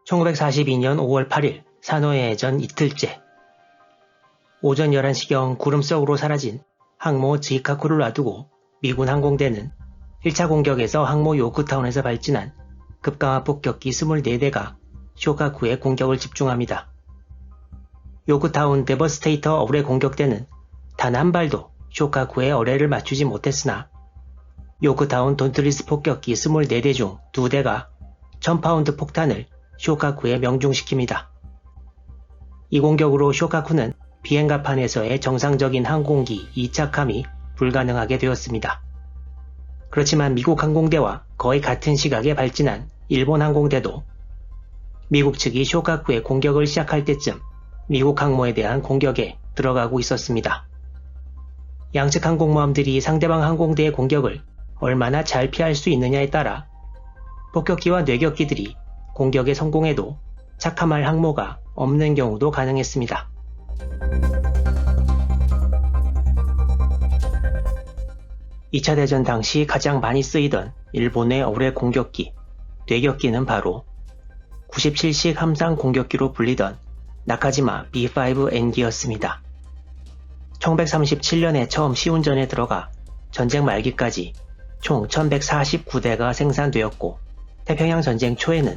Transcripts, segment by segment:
1942년 5월 8일 산호해 해전 이틀째. 오전 11시경 구름 속으로 사라진 항모 즈이카쿠를 놔두고 미군 항공대는 1차 공격에서 항모 요크타운에서 발진한 급강하 폭격기 24대가 쇼카쿠에 공격을 집중합니다. 요크타운 데버스테이터 어뢰 공격대는 단 한 발도 쇼카쿠의 어뢰를 맞추지 못했으나 요크타운 돈틀리스 폭격기 24대 중 2대가 1000파운드 폭탄을 쇼카쿠에 명중시킵니다. 이 공격으로 쇼카쿠는 비행갑판에서의 정상적인 항공기 이착함이 불가능하게 되었습니다. 그렇지만 미국 항공대와 거의 같은 시각에 발진한 일본 항공대도 미국 측이 쇼카쿠의 공격을 시작할 때쯤 미국 항모에 대한 공격에 들어가고 있었습니다. 양측 항공모함들이 상대방 항공대의 공격을 얼마나 잘 피할 수 있느냐에 따라 폭격기와 뇌격기들이 공격에 성공해도 착함할 항모가 없는 경우도 가능했습니다. (2차) 대전 당시 가장 많이 쓰이던 일본의 어뢰 공격기, 뇌격기는 바로 97식 함상 공격기로 불리던 나카지마 B5N기였습니다. 1937년에 처음 시운전에 들어가 전쟁 말기까지 총 1149대가 생산되었고 태평양 전쟁 초에는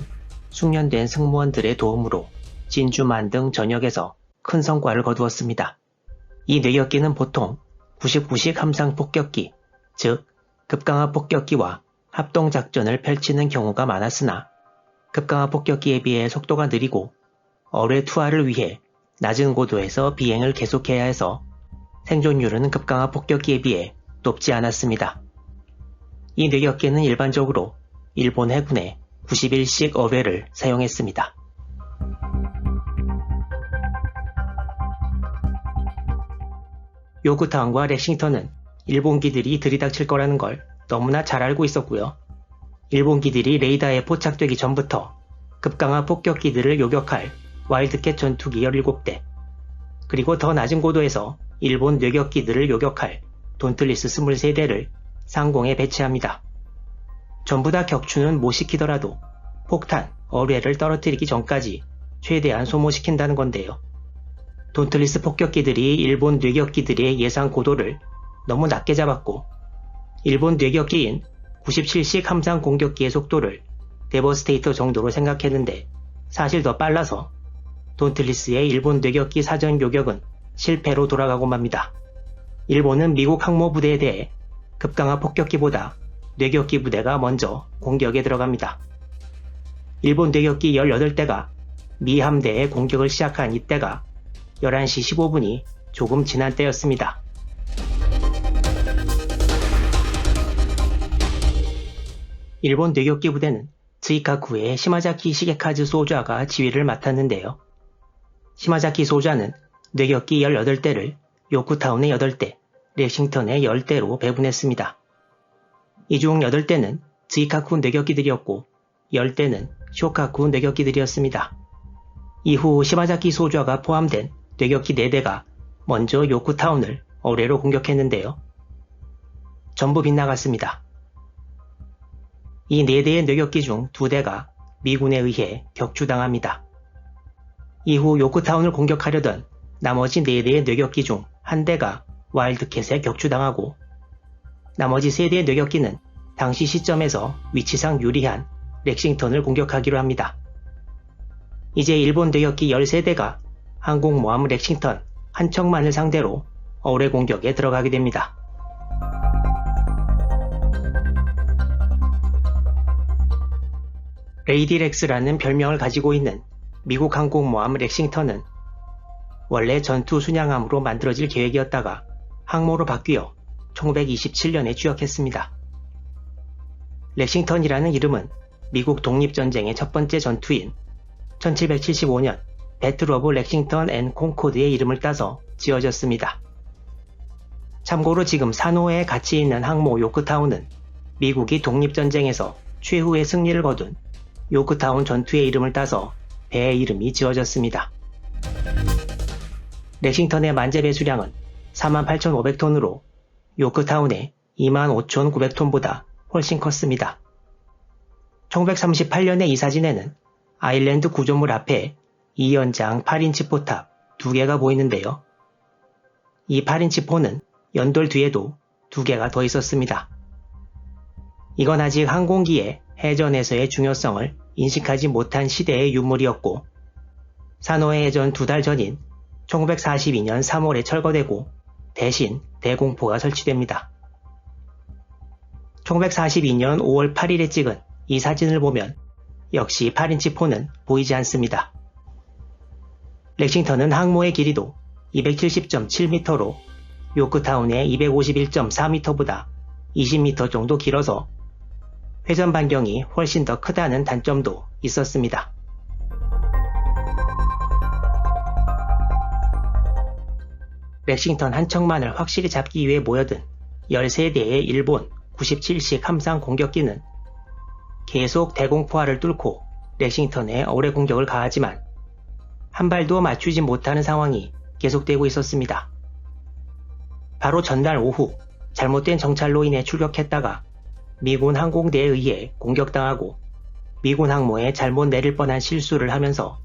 숙련된 승무원들의 도움으로 진주만 등 전역에서 큰 성과를 거두었습니다. 이 뇌격기는 보통 99식 함상 폭격기, 즉 급강하 폭격기와 합동작전을 펼치는 경우가 많았으나 급강하 폭격기에 비해 속도가 느리고 어뢰 투하를 위해 낮은 고도에서 비행을 계속해야 해서 생존율은 급강하 폭격기에 비해 높지 않았습니다. 이 뇌격기는 일반적으로 일본 해군의 91식 어뢰를 사용했습니다. 요크타운과 렉싱턴은 일본기들이 들이닥칠 거라는 걸 너무나 잘 알고 있었고요. 일본기들이 레이더에 포착되기 전부터 급강하 폭격기들을 요격할 와일드캣 전투기 17대, 그리고 더 낮은 고도에서 일본 뇌격기들을 요격할 돈틀리스 23대를 상공에 배치합니다. 전부 다 격추는 못 시키더라도 폭탄, 어뢰를 떨어뜨리기 전까지 최대한 소모시킨다는 건데요. 돈틀리스 폭격기들이 일본 뇌격기들의 예상 고도를 너무 낮게 잡았고 일본 뇌격기인 97식 함상 공격기의 속도를 데버스테이터 정도로 생각했는데 사실 더 빨라서 돈틀리스의 일본 뇌격기 사전 요격은 실패로 돌아가고 맙니다. 일본은 미국 항모부대에 대해 급강하 폭격기보다 뇌격기 부대가 먼저 공격에 들어갑니다. 일본 뇌격기 18대가 미 함대의 공격을 시작한 이때가 11시 15분이 조금 지난 때였습니다. 일본 뇌격기 부대는 즈이카쿠의 시마자키 시게카즈 소좌가 지휘를 맡았는데요. 시마자키 소좌는 뇌격기 18대를 요크타운의 8대, 렉싱턴의 10대로 배분했습니다. 이 중 8대는 즈이카쿠 뇌격기들이었고 10대는 쇼카쿠 뇌격기들이었습니다. 이후 시마자키 소좌가 포함된 뇌격기 4대가 먼저 요크타운을 어뢰로 공격했는데요. 전부 빗나갔습니다. 이 4대의 뇌격기 중 2대가 미군에 의해 격추당합니다. 이후 요크타운을 공격하려던 나머지 4대의 뇌격기 중 1대가 와일드캣에 격추당하고 나머지 3대의 뇌격기는 당시 시점에서 위치상 유리한 렉싱턴을 공격하기로 합니다. 이제 일본 뇌격기 13대가 항공모함 렉싱턴 한 척만을 상대로 어뢰 공격에 들어가게 됩니다. 레이디렉스라는 별명을 가지고 있는 미국 항공모함 렉싱턴은 원래 전투 순양함으로 만들어질 계획이었다가 항모로 바뀌어 1927년에 취역했습니다. 렉싱턴이라는 이름은 미국 독립전쟁의 첫 번째 전투인 1775년 배틀 오브 렉싱턴 앤 콩코드의 이름을 따서 지어졌습니다. 참고로 지금 산호해에 같이 있는 항모 요크타운은 미국이 독립전쟁에서 최후의 승리를 거둔 요크타운 전투의 이름을 따서 배의 이름이 지어졌습니다. 렉싱턴의 만재 배수량은 48,500톤으로 요크타운의 25,900톤보다 훨씬 컸습니다. 1938년의 이 사진에는 아일랜드 구조물 앞에 2연장 8인치 포탑 2개가 보이는데요. 이 8인치 포는 연돌 뒤에도 2개가 더 있었습니다. 이건 아직 항공기의 해전에서의 중요성을 인식하지 못한 시대의 유물이었고, 산호해 해전 2달 전인 1942년 3월에 철거되고 대신 대공포가 설치됩니다. 1942년 5월 8일에 찍은 이 사진을 보면 역시 8인치 포는 보이지 않습니다. 렉싱턴은 항모의 길이도 270.7m로 요크타운의 251.4m보다 20m 정도 길어서 회전 반경이 훨씬 더 크다는 단점도 있었습니다. 렉싱턴 한 척만을 확실히 잡기 위해 모여든 13대의 일본 97식 함상 공격기는 계속 대공포화를 뚫고 렉싱턴에 어뢰 공격을 가하지만 한 발도 맞추지 못하는 상황이 계속되고 있었습니다. 바로 전날 오후 잘못된 정찰로 인해 출격했다가 미군 항공대에 의해 공격당하고 미군 항모에 잘못 내릴 뻔한 실수를 하면서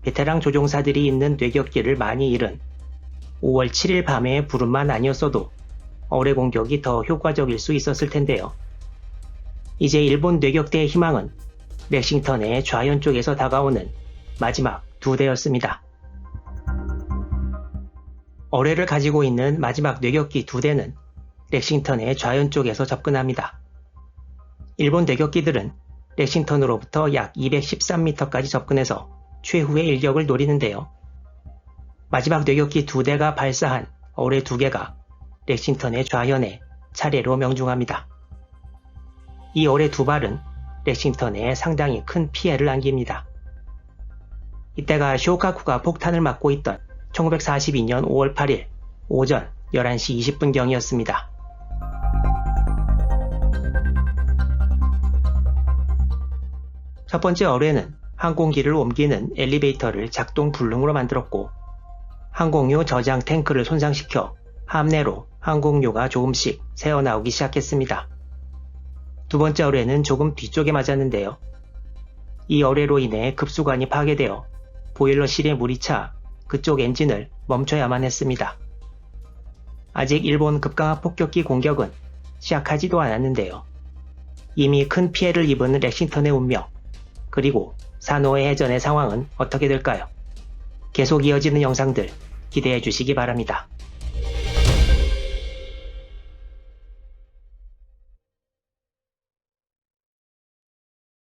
베테랑 조종사들이 있는 뇌격기를 많이 잃은 5월 7일 밤의 불운만 아니었어도 어뢰 공격이 더 효과적일 수 있었을 텐데요. 이제 일본 뇌격대의 희망은 렉싱턴의 좌현 쪽에서 다가오는 마지막 2대였습니다. 어뢰를 가지고 있는 마지막 뇌격기 2대는 렉싱턴의 좌현 쪽에서 접근합니다. 일본 뇌격기들은 렉싱턴으로부터 약 213m까지 접근해서 최후의 일격을 노리는데요. 마지막 뇌격기 2대가 발사한 어뢰 2개가 렉싱턴의 좌현에 차례로 명중합니다. 이 어뢰 2발은 렉싱턴에 상당히 큰 피해를 안깁니다. 이때가 쇼카쿠가 폭탄을 맞고 있던 1942년 5월 8일 오전 11시 20분경이었습니다. 첫 번째 어뢰는 항공기를 옮기는 엘리베이터를 작동 불능으로 만들었고, 항공유 저장 탱크를 손상시켜 함내로 항공유가 조금씩 새어나오기 시작했습니다. 두 번째 어뢰는 조금 뒤쪽에 맞았는데요. 이 어뢰로 인해 급수관이 파괴되어 보일러실에 물이 차 그쪽 엔진을 멈춰야만 했습니다. 아직 일본 급강하 폭격기 공격은 시작하지도 않았는데요. 이미 큰 피해를 입은 렉싱턴의 운명, 그리고 산호해 해전의 상황은 어떻게 될까요? 계속 이어지는 영상들 기대해 주시기 바랍니다.